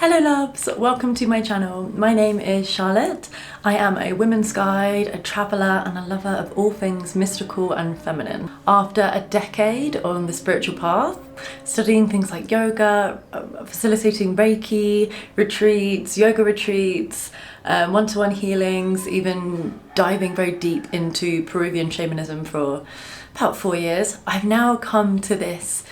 Hello loves, welcome to my channel. My name is Charlotte. I am a women's guide, a traveller and a lover of all things mystical and feminine. After a decade on the spiritual path, studying things like yoga, facilitating Reiki, retreats, yoga retreats, one-to-one healings, even diving very deep into Peruvian shamanism for about 4 years, I've now come to this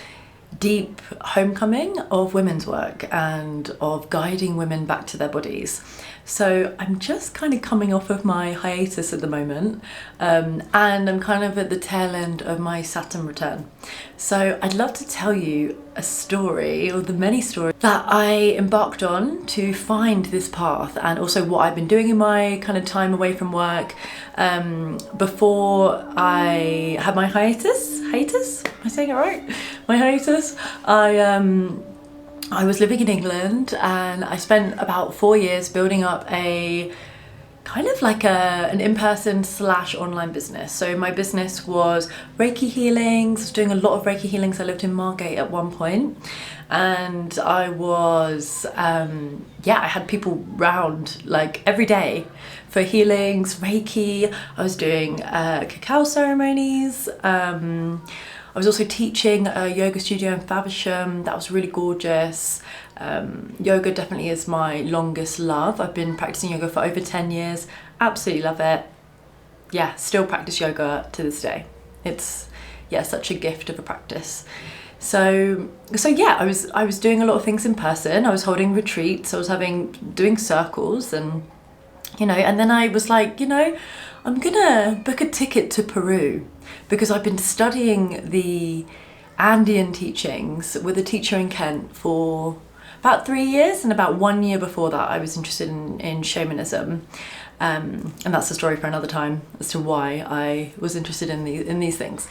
deep homecoming of women's work and of guiding women back to their bodies. So I'm just kind of coming off of my hiatus at the moment, and I'm kind of at the tail end of my Saturn return. So I'd love to tell you a story, or the many stories that I embarked on to find this path, and also what I've been doing in my kind of time away from work before I had my hiatus. Am I saying it right? My hiatus. I was living in England and I spent about 4 years building up a kind of like an in-person / online business. So my business was Reiki healings. I was doing a lot of Reiki healings. I lived in Margate at one point, and I was I had people round like every day for healings, Reiki. I was doing cacao ceremonies. I was also teaching a yoga studio in Faversham. That was really gorgeous. Yoga definitely is my longest love. I've been practicing yoga for over 10 years. Absolutely love it. Yeah, still practice yoga to this day. It's such a gift of a practice. So yeah, I was doing a lot of things in person. I was holding retreats. I was doing circles, and and then I was like, I'm gonna book a ticket to Peru, because I've been studying the Andean teachings with a teacher in Kent for about 3 years, and about 1 year before that I was interested in shamanism, and that's a story for another time as to why I was interested in these things.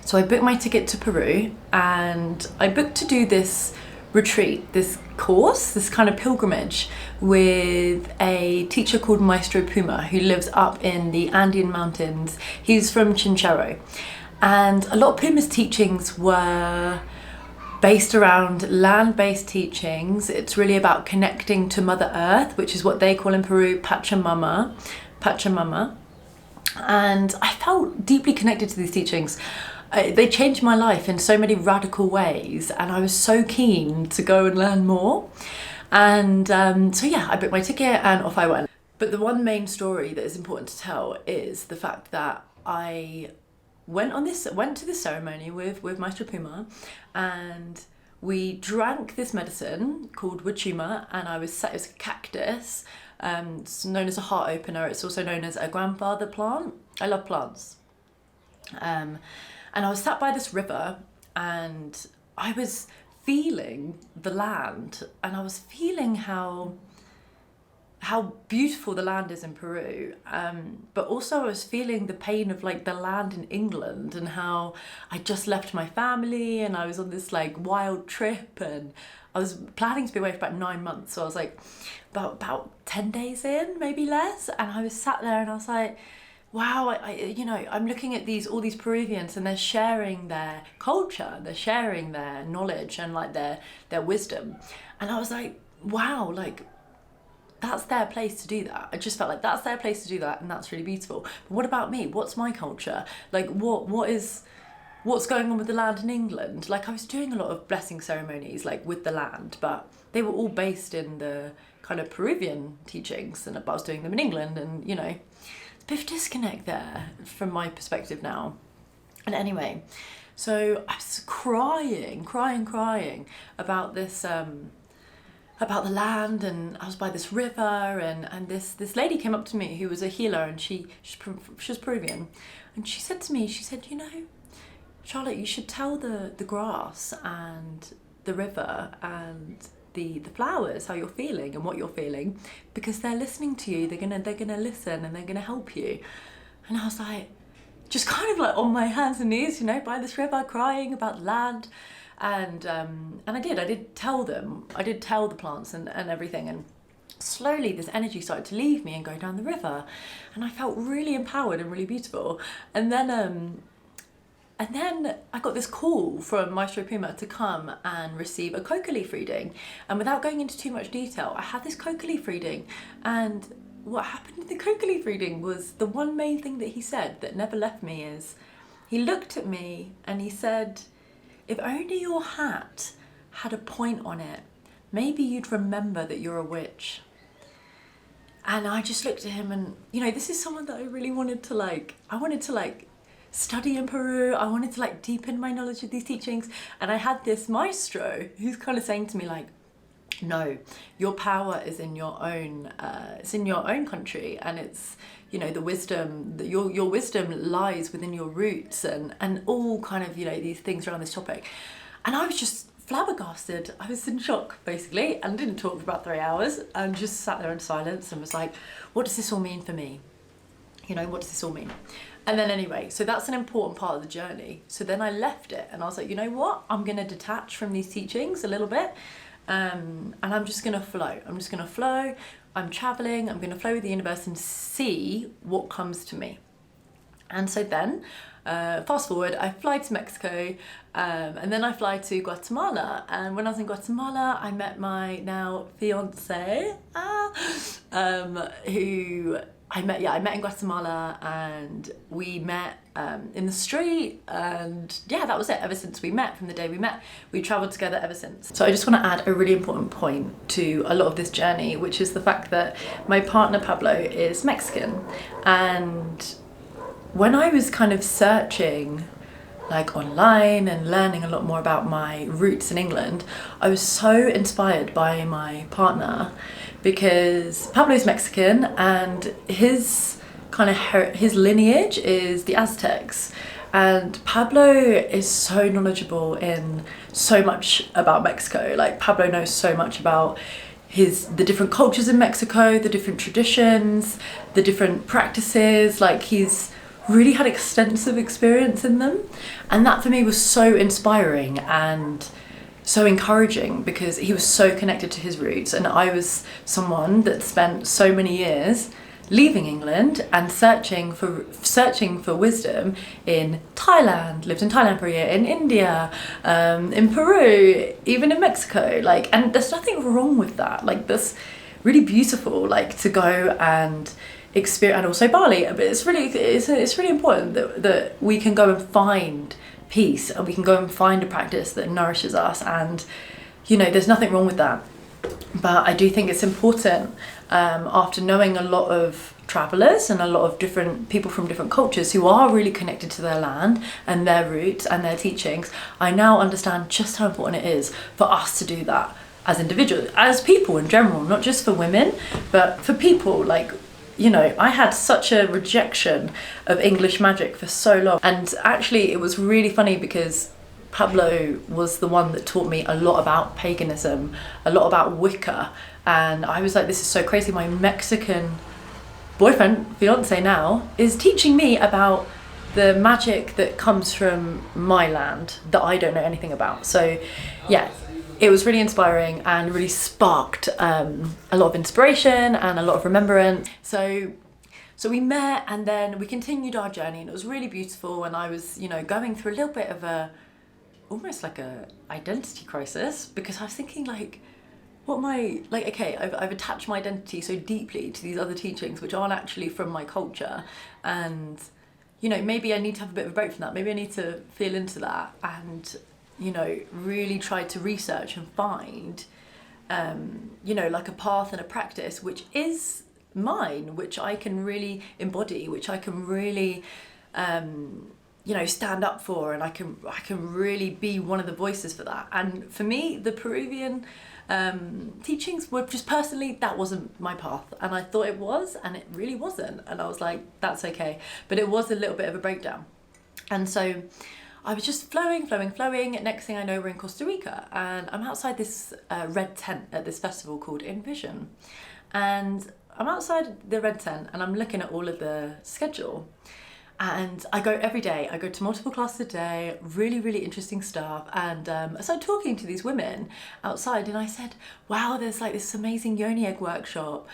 So I booked my ticket to Peru, and I booked to do this retreat, this course, this kind of pilgrimage with a teacher called Maestro Puma, who lives up in the Andean mountains. He's from Chinchero, and a lot of Puma's teachings were based around land-based teachings. It's really about connecting to Mother Earth, which is what they call in Peru Pachamama. And I felt deeply connected to these teachings. They changed my life in so many radical ways, and I was so keen to go and learn more. And so yeah, I booked my ticket and off I went. But the one main story that is important to tell is the fact that I went to this ceremony with Maestro Puma, and we drank this medicine called wachuma, and it was a cactus. It's known as a heart opener. It's also known as a grandfather plant. I love plants. And I was sat by this river, and I was feeling the land, and I was feeling how beautiful the land is in Peru, but also I was feeling the pain of like the land in England, and how I just left my family and I was on this like wild trip, and I was planning to be away for about 9 months. So I was like about 10 days in, maybe less, and I was sat there and I was like, wow, I'm looking at all these Peruvians, and they're sharing their culture, they're sharing their knowledge and like their wisdom. And I was like, wow, like that's their place to do that. I just felt like that's their place to do that, and that's really beautiful. But what about me? What's my culture? Like what's going on with the land in England? Like I was doing a lot of blessing ceremonies like with the land, but they were all based in the kind of Peruvian teachings, and I was doing them in England, and a bit of disconnect there from my perspective now. And anyway, so I was crying about this, about the land, and I was by this river, and this lady came up to me who was a healer, and she was Peruvian, and she said to me, Charlotte, you should tell the grass and the river and the flowers how you're feeling and what you're feeling, because they're listening to you. They're gonna listen, and they're gonna help you. And I was like, just kind of like on my hands and knees, by this river, crying about the land. And I did tell them. I did tell the plants and everything, and slowly this energy started to leave me and go down the river, and I felt really empowered and really beautiful. And And then I got this call from Maestro Puma to come and receive a coca leaf reading. And without going into too much detail, I had this coca leaf reading, and what happened in the coca leaf reading was the one main thing that he said that never left me is, he looked at me and he said, if only your hat had a point on it, maybe you'd remember that you're a witch. And I just looked at him and, you know, this is someone that I really wanted to study in Peru. I wanted to deepen my knowledge of these teachings. And I had this maestro who's kind of saying to me no, your power is in your own, it's in your own country, and it's, you know, the wisdom, your wisdom lies within your roots, and all kind of, you know, these things around this topic. And I was just flabbergasted. I was in shock, basically, and didn't talk for about 3 hours, and just sat there in silence and was like, what does this all mean for me? You know, what does this all mean? And then anyway, so that's an important part of the journey. So then I left it and I was like, you know what? I'm going to detach from these teachings a little bit. And I'm just going to flow. I'm traveling. I'm going to flow with the universe and see what comes to me. And so then, fast forward, I fly to Mexico, and then I fly to Guatemala. And when I was in Guatemala, I met my now fiance, who I met in Guatemala, and we met in the street, and yeah, that was it. Ever since we met, from the day we met, we traveled together ever since. So I just want to add a really important point to a lot of this journey, which is the fact that my partner Pablo is Mexican. And when I was kind of searching online and learning a lot more about my roots in England, I was so inspired by my partner, because Pablo's Mexican and his his lineage is the Aztecs, and Pablo is so knowledgeable in so much about Mexico. Pablo knows so much about the different cultures in Mexico, the different traditions, the different practices. He's really had extensive experience in them, and that for me was so inspiring and so encouraging, because he was so connected to his roots, and I was someone that spent so many years leaving England and searching for wisdom in Thailand, lived in Thailand for a year, in India, in Peru, even in Mexico, and there's nothing wrong with that. That's really beautiful, to go and experience, and also Bali. But it's really important that we can go and find peace, and we can go and find a practice that nourishes us, and you know, there's nothing wrong with that. But I do think it's important, after knowing a lot of travellers and a lot of different people from different cultures who are really connected to their land and their roots and their teachings, I now understand just how important it is for us to do that as individuals, as people in general, not just for women, but for people. You know, I had such a rejection of English magic for so long. And actually it was really funny, because Pablo was the one that taught me a lot about paganism, a lot about Wicca. And I was like, this is so crazy. My Mexican boyfriend, fiance now, is teaching me about the magic that comes from my land that I don't know anything about. So yeah, it was really inspiring and really sparked a lot of inspiration and a lot of remembrance. So we met, and then we continued our journey, and it was really beautiful. And I was, you know, going through a little bit of almost like a identity crisis, because I was thinking what am I, okay, I've attached my identity so deeply to these other teachings which aren't actually from my culture, and you know, maybe I need to have a bit of a break from that. Maybe I need to feel into that, and you know, really try to research and find, you know, a path and a practice which is mine, which I can really embody, which I can really, you know, stand up for, and I can really be one of the voices for that. And for me, the Peruvian teachings were just, personally, that wasn't my path, and I thought it was, and it really wasn't, and I was like, that's okay. But it was a little bit of a breakdown, and so I was just flowing. Next thing I know, we're in Costa Rica, and I'm outside this red tent at this festival called Envision. And I'm outside the red tent, and I'm looking at all of the schedule. And I go every day. I go to multiple classes a day, really, really interesting stuff. And I started talking to these women outside, and I said, wow, there's this amazing yoni egg workshop.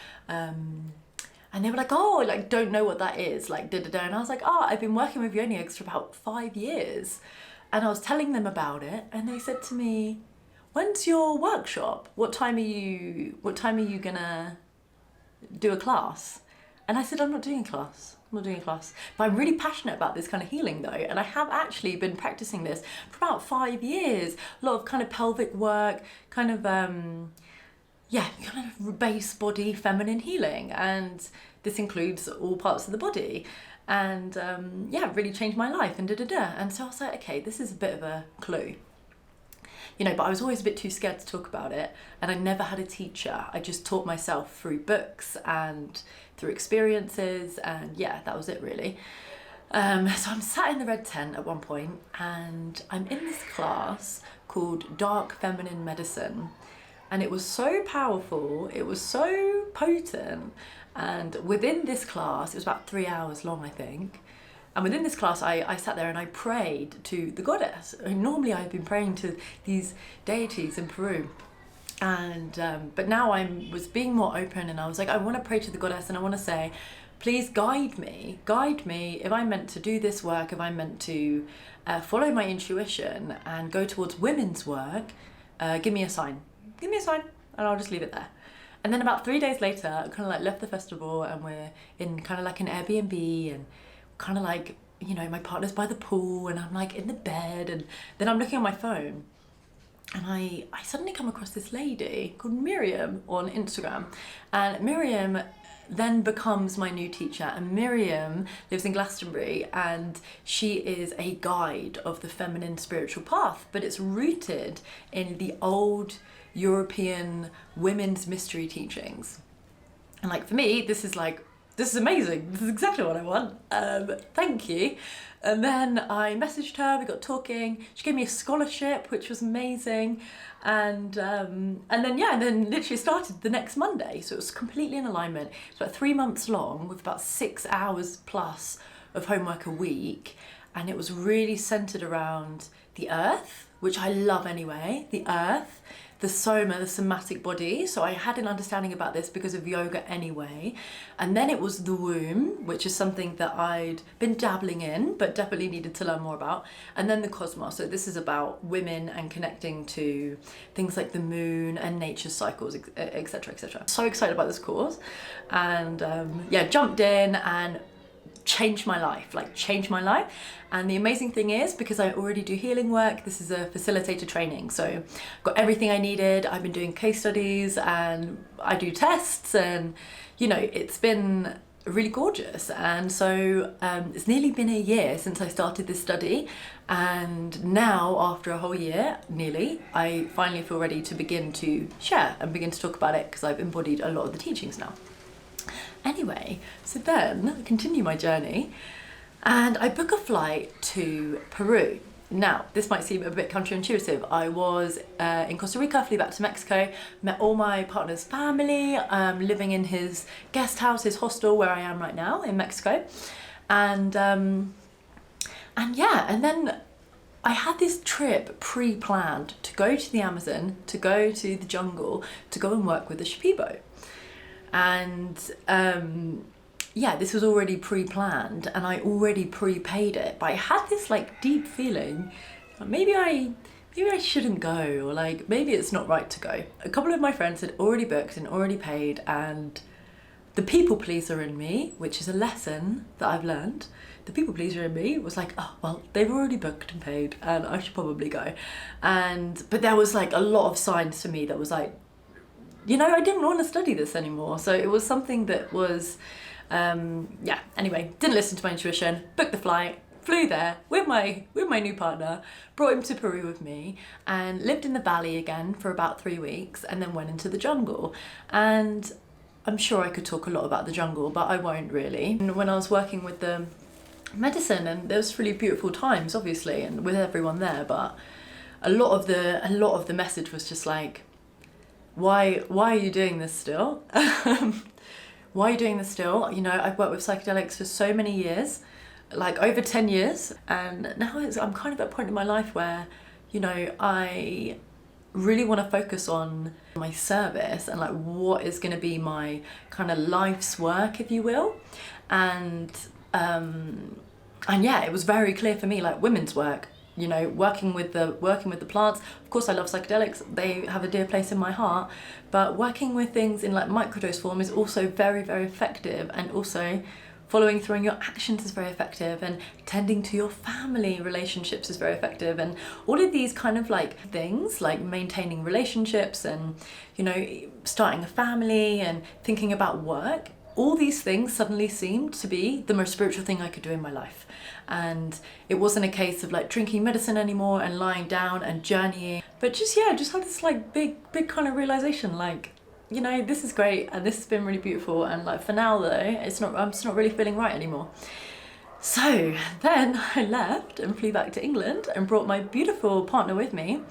And they were like, oh, like, don't know what that is, like, da da da. And I was like, oh, I've been working with yoni eggs for about 5 years. And I was telling them about it, and they said to me, when's your workshop? What time are you gonna do a class? And I said, I'm not doing a class. But I'm really passionate about this kind of healing though. And I have actually been practicing this for about 5 years. A lot of kind of pelvic work, kind of, kind of base body feminine healing. And this includes all parts of the body. And really changed my life and da-da-da. And so I was like, okay, this is a bit of a clue. But I was always a bit too scared to talk about it, and I never had a teacher. I just taught myself through books and through experiences, and that was it really. So I'm sat in the red tent at one point, and I'm in this class called Dark Feminine Medicine, and it was so powerful, it was so potent, and within this class, it was about 3 hours long, I think. And within this class, I sat there and I prayed to the goddess. Normally I've been praying to these deities in Peru. And but now I was being more open, and I was like, I want to pray to the goddess, and I want to say, please guide me if I'm meant to do this work, if I'm meant to follow my intuition and go towards women's work, give me a sign, and I'll just leave it there. And then about 3 days later, I kind of like left the festival, and we're in kind of like an Airbnb, and kind of like, my partner's by the pool, and I'm like in the bed, and then I'm looking on my phone, and I suddenly come across this lady called Miriam on Instagram, and Miriam then becomes my new teacher. And Miriam lives in Glastonbury, and she is a guide of the feminine spiritual path, but it's rooted in the old European women's mystery teachings. And like, for me, this is amazing. This is exactly what I want. Thank you. And then I messaged her, we got talking. She gave me a scholarship, which was amazing. And then literally started the next Monday. So it was completely in alignment. It was about 3 months long, with about 6 hours plus of homework a week. And it was really centered around the earth, which I love anyway, the earth, the soma, the somatic body. So I had an understanding about this because of yoga anyway. And then it was the womb, which is something that I'd been dabbling in, but definitely needed to learn more about. And then the cosmos. So this is about women and connecting to things like the moon and nature's cycles, etc., etc. So excited about this course. And jumped in and changed my life. And the amazing thing is, because I already do healing work, this is a facilitator training, so I've got everything I needed. I've been doing case studies, and I do tests, and it's been really gorgeous. And so it's nearly been a year since I started this study, and now after a whole year nearly, I finally feel ready to begin to share and begin to talk about it, because I've embodied a lot of the teachings now. Anyway, so then I continue my journey, and I book a flight to Peru. Now, this might seem a bit counterintuitive. I was in Costa Rica, flew back to Mexico, met all my partner's family, living in his guest house, his hostel, where I am right now in Mexico. And then I had this trip pre-planned to go to the Amazon, to go to the jungle, to go and work with the Shipibo. And this was already pre-planned, and I already prepaid it, but I had this like deep feeling maybe I shouldn't go, or like maybe it's not right to go. A couple of my friends had already booked and already paid, and the people pleaser in me, which is a lesson that I've learned, the people pleaser in me was like, oh well, they've already booked and paid, and I should probably go. But there was like a lot of signs to me that was like, I didn't want to study this anymore. So it was something that was, anyway, didn't listen to my intuition, booked the flight, flew there with my new partner, brought him to Peru with me, and lived in the valley again for about 3 weeks, and then went into the jungle. And I'm sure I could talk a lot about the jungle, but I won't really. And when I was working with the medicine, and there was really beautiful times, obviously, and with everyone there, but a lot of the message was just like, why are you doing this still? Why are you doing this still? I've worked with psychedelics for so many years, like over 10 years. And now I'm kind of at a point in my life where, I really want to focus on my service and like what is going to be my kind of life's work, if you will. And yeah, it was very clear for me, like women's work, you know, working with the plants. Of course I love psychedelics, they have a dear place in my heart, but working with things in like microdose form is also very, very effective. And also following through on your actions is very effective, and tending to your family relationships is very effective, and all of these kind of like things, like maintaining relationships and, you know, starting a family and thinking about work, all these things suddenly seemed to be the most spiritual thing I could do in my life. And it wasn't a case of like drinking medicine anymore and lying down and journeying, but just had this like big kind of realization, like, you know, this is great and this has been really beautiful, and like for now though, I'm just not really feeling right anymore. So then I left and flew back to England and brought my beautiful partner with me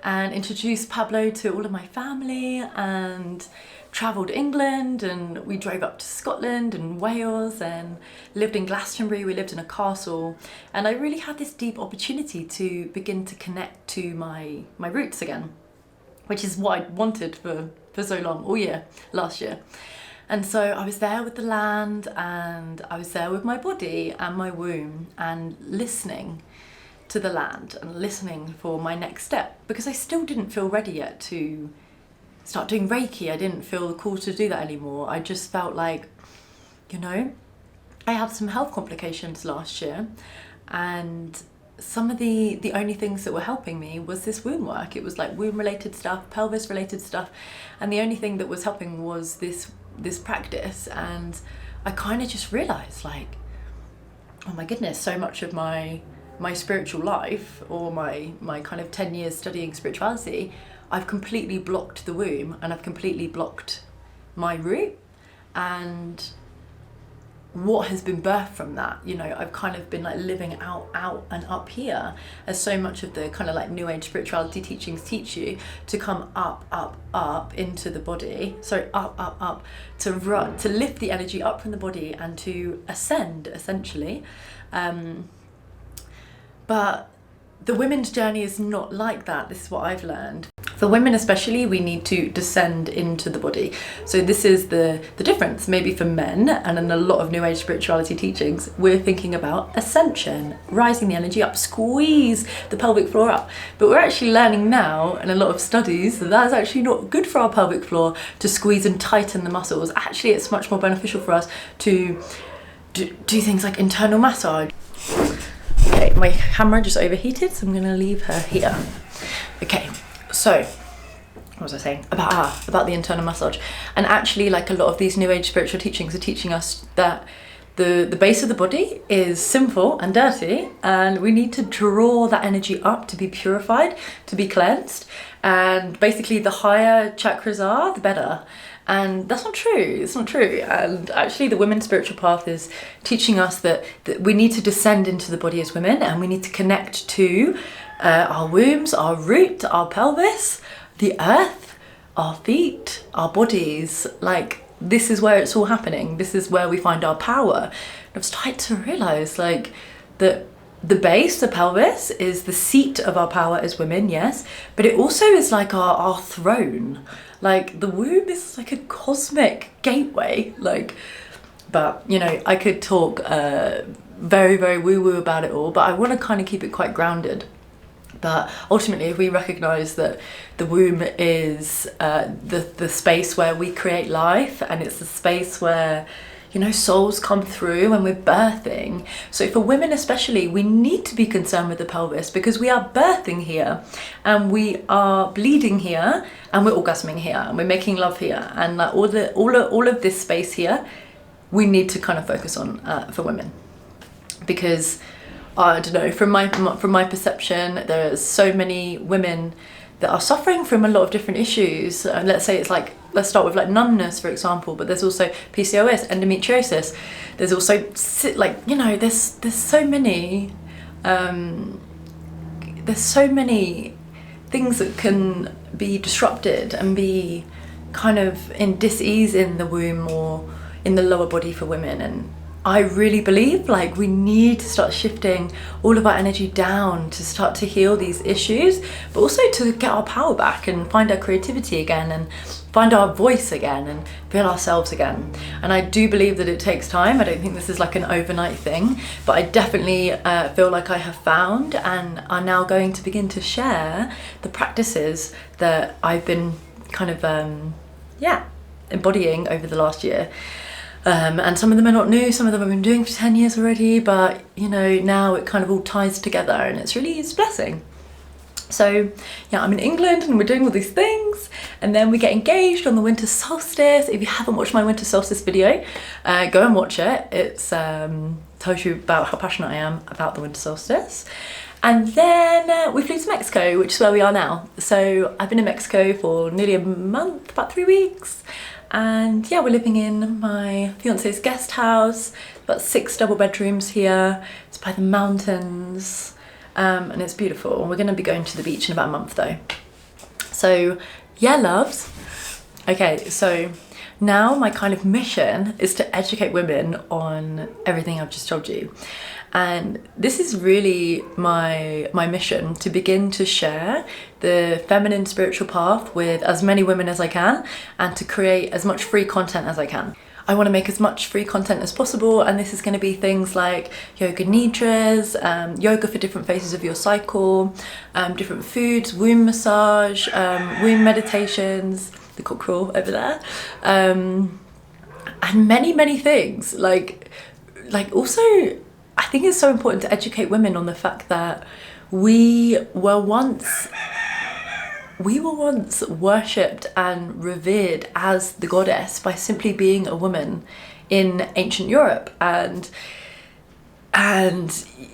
and introduced Pablo to all of my family, and travelled England, and we drove up to Scotland and Wales and lived in Glastonbury. We lived in a castle, and I really had this deep opportunity to begin to connect to my roots again, which is what I wanted for so long, all year, last year. And so I was there with the land, and I was there with my body and my womb, and listening to the land and listening for my next step, because I still didn't feel ready yet to start doing Reiki. I didn't feel called to do that anymore. I just felt like, you know, I had some health complications last year, and some of the only things that were helping me was this womb work. It was like womb related stuff, pelvis related stuff, and the only thing that was helping was this practice. And I kind of just realized, like, oh my goodness, so much of my spiritual life, or my kind of 10 years studying spirituality, I've completely blocked the womb, and I've completely blocked my root. And what has been birthed from that, you know, I've kind of been like living out and up here, as so much of the kind of like new age spirituality teachings teach you to come up into the body, up to lift the energy up from the body and to ascend, essentially. But the women's journey is not like that. This is what I've learned. For women especially, we need to descend into the body. So this is the difference. Maybe for men, and in a lot of new age spirituality teachings, we're thinking about ascension, rising the energy up, squeeze the pelvic floor up. But we're actually learning now, in a lot of studies, that that's actually not good for our pelvic floor to squeeze and tighten the muscles. Actually, it's much more beneficial for us to do things like internal massage. Okay, my camera just overheated, so I'm gonna leave her here. Okay. So, what was I saying? About the internal massage. And actually, like, a lot of these new age spiritual teachings are teaching us that the base of the body is sinful and dirty, and we need to draw that energy up to be purified, to be cleansed. And basically, the higher chakras are, the better. And that's not true. It's not true. And actually, the women's spiritual path is teaching us that we need to descend into the body as women, and we need to connect to our wombs, our root, our pelvis, the earth, our feet, our bodies. Like, this is where it's all happening. This is where we find our power. And I've started to realize, like, that the base, the pelvis, is the seat of our power as women, yes, but it also is like our throne. Like, the womb is like a cosmic gateway. Like, but, you know, I could talk very, very woo-woo about it all, but I want to kind of keep it quite grounded. But ultimately, if we recognise that the womb is the space where we create life, and it's the space where, you know, souls come through when we're birthing. So for women especially, we need to be concerned with the pelvis, because we are birthing here, and we are bleeding here, and we're orgasming here, and we're making love here, and like all of this space here, we need to kind of focus on for women, because I don't know, from my perception, there's so many women that are suffering from a lot of different issues. Let's say it's like, let's start with like numbness, for example, but there's also PCOS, endometriosis. There's also, like, you know, there's so many things that can be disrupted and be kind of in dis-ease in the womb or in the lower body for women. And I really believe like we need to start shifting all of our energy down to start to heal these issues, but also to get our power back and find our creativity again and find our voice again and feel ourselves again. And I do believe that it takes time. I don't think this is like an overnight thing, but I definitely feel like I have found and are now going to begin to share the practices that I've been kind of embodying over the last year. And some of them are not new, some of them I've been doing for 10 years already, but you know, now it kind of all ties together and it's a blessing. So yeah, I'm in England and we're doing all these things, and then we get engaged on the winter solstice. If you haven't watched my winter solstice video, go and watch it. It's tells you about how passionate I am about the winter solstice. And then we flew to Mexico, which is where we are now. So I've been in Mexico for nearly a month, about 3 weeks. And yeah, we're living in my fiance's guest house, about 6 double bedrooms here. It's by the mountains, and it's beautiful. We're gonna be going to the beach in about a month though. So yeah, loves. Okay, so now my kind of mission is to educate women on everything I've just told you. And this is really my mission, to begin to share the feminine spiritual path with as many women as I can, and to create as much free content as I can. I want to make as much free content as possible, and this is going to be things like yoga nidras, yoga for different phases of your cycle, different foods, womb massage, womb meditations, the cockerel over there, and many things. Like also, I think it's so important to educate women on the fact that we were once worshipped and revered as the goddess by simply being a woman in ancient Europe. And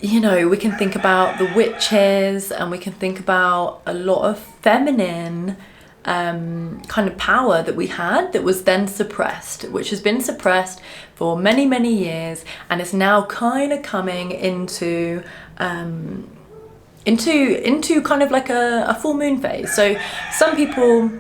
you know, we can think about the witches, and we can think about a lot of feminine kind of power that we had that was then suppressed, which has been suppressed for many years, and is now kind of coming into kind of like a full moon phase. So some people,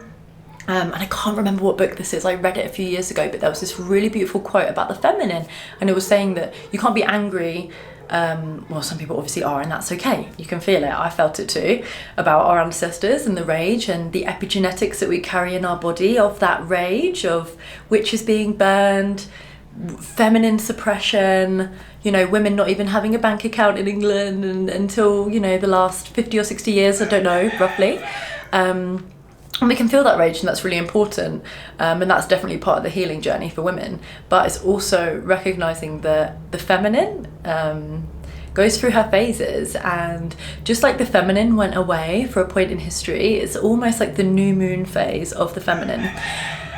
and I can't remember what book this is, I read it a few years ago, but there was this really beautiful quote about the feminine, and it was saying that you can't be angry. Well, some people obviously are, and that's okay. You can feel it. I felt it too, about our ancestors and the rage and the epigenetics that we carry in our body of that rage, of witches being burned, feminine suppression, you know, women not even having a bank account in England until, you know, the last 50 or 60 years, I don't know, roughly. And we can feel that rage, and that's really important, and that's definitely part of the healing journey for women. But it's also recognizing that the feminine goes through her phases, and just like the feminine went away for a point in history, it's almost like the new moon phase of the feminine.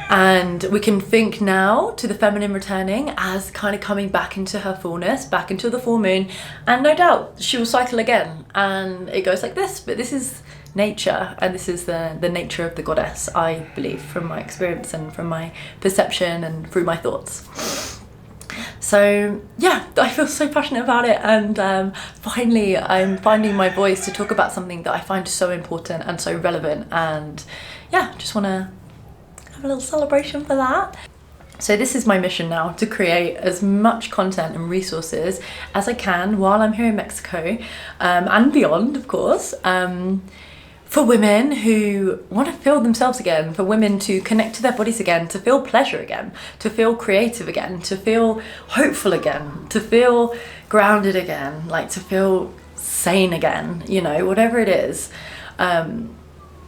And we can think now to the feminine returning as kind of coming back into her fullness, back into the full moon, and no doubt she will cycle again, and it goes like this. But this is nature, and this is the nature of the goddess, I believe, from my experience and from my perception and through my thoughts. So yeah, I feel so passionate about it, and finally I'm finding my voice to talk about something that I find so important and so relevant, and yeah, just want to have a little celebration for that. So this is my mission now, to create as much content and resources as I can while I'm here in Mexico, and beyond, of course, for women who want to feel themselves again, for women to connect to their bodies again, to feel pleasure again, to feel creative again, to feel hopeful again, to feel grounded again, like to feel sane again, you know, whatever it is.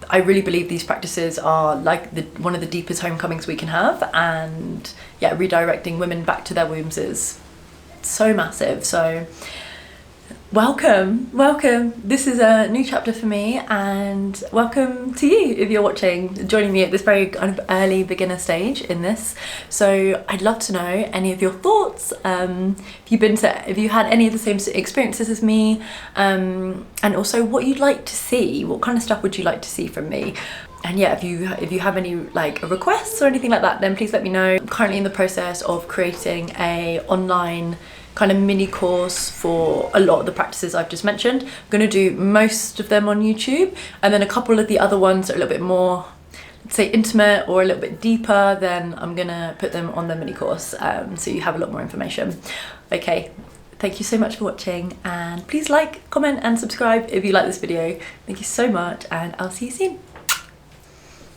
I really believe these practices are like one of the deepest homecomings we can have, and yeah, redirecting women back to their wombs is so massive. So welcome. This is a new chapter for me, and welcome to you if you're watching, joining me at this very kind of early beginner stage in this. So I'd love to know any of your thoughts, if you had any of the same experiences as me, and also what you'd like to see, what kind of stuff would you like to see from me. And yeah, if you have any like requests or anything like that, then please let me know. I'm currently in the process of creating a online kind of mini course for a lot of the practices I've just mentioned. I'm going to do most of them on YouTube, and then a couple of the other ones are a little bit more say intimate or a little bit deeper, then I'm gonna put them on the mini course, so you have a lot more information. Okay, thank you so much for watching, and please like, comment and subscribe if you like this video. Thank you so much, and I'll see you soon.